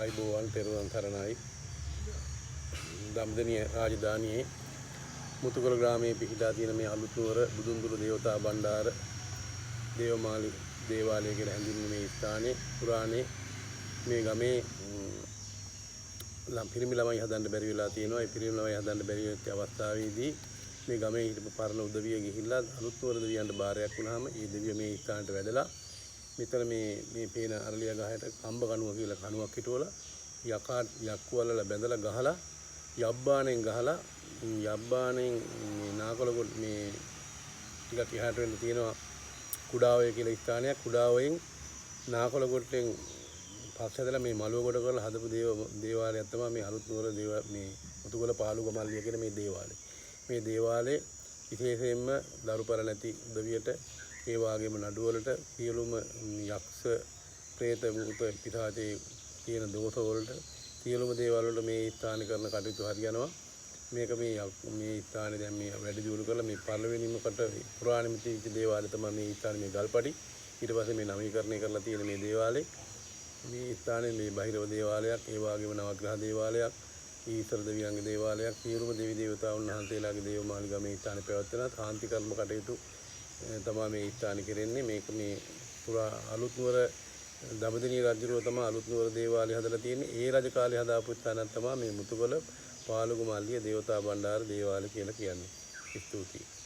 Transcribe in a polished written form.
ආයිබෝවන් පෙරවන් සරණයි. දම්දනිය රාජධානියේ මුතුකල ග්‍රාමයේ පිහිටා තියෙන මේ අලුත්නුවර බුදුන්දුර දේවතා බණ්ඩාර දේවමාලි දේවාලය කියලා හැඳින්වෙන මේ ස්ථානයේ පුරාණේ මේ ගමේ පිරිමි ළමයි හදන්න බැරි වෙලා තියෙනවා. ඒ පිරිමි ළමයි හදන්න බැරි වෙච්ච අවස්ථාවේදී මේ ගමේ හිටපු පරණ උදවිය ගිහිල්ලා අලුත්නුවර දෙවියන්ට බාරයක් වුණාම ඒ දෙවිය මේ ස්ථානට වැඩලා මෙතන මේ පේන අරලිය ගහයට කම්බ කණුව කියලා කණුවක් හිටවලා යක්කු වලලා බැඳලා ගහලා යබ්බාණෙන් ගහලා යබ්බාණෙන් මේ නාකොළකොට මේ ටිකක් එහාට වෙන්න තියෙනවා කුඩාවය කියලා ස්ථානයක්. කුඩාවයෙන් නාකොළකොටෙන් පස්සෙදලා මේ මළුව කොට කරලා හදපු දේවාලයක් තමයි මේ අලුත්නුවර මේ මුතුගල පාලුග මල්ලිය කියන මේ දේවාලය. මේ දේවාලේ විශේෂයෙන්ම දරුපර නැති උදවියට ඒ වගේම නඩුවලට සියලුම යක්ෂ ප්‍රේත භූත පිටාචේ තියෙන දෝෂ වලට සියලුම දේවල් වලට මේ ස්ථාන කරන කටයුතු හරියනවා. මේක මේ ස්ථානේ දැන් මේ වැඩි දියුණු කරලා මේ පළවෙනිම කට පුරාණ මිත්‍යිච්ච දේවාලය තමයි මේ ස්ථානේ මේ ගල්පඩි. ඊට පස්සේ මේ නවීකරණය කරලා තියෙන මේ දේවාලේ මේ ස්ථානේ මේ බහිරව දේවාලයක් ඒ වගේම නවග්‍රහ දේවාලයක් ඊශ්වර දෙවියන්ගේ දේවාලයක් සියලුම දෙවි දේවතාවුන් වහන්සේලාගේ දේවමාලිගා මේ ස්ථානේ පැවැත්වෙන කාන්ති කර්ම කටයුතු තමයි මේ ස්ථානේ කෙරෙන්නේ. මේක මේ පුරා අලුත්නුවර දඹදිවි රජුරෝ තමයි අලුත්නුවර දේවාලය හදලා තියෙන්නේ. ඒ රජ කාලේ හදාපු ස්ථානක් තමයි මේ මුතුගල පාලුග මල්ලිය දේවතා බණ්ඩාර දේවාලය කියලා කියන්නේ. ස්තුතියි.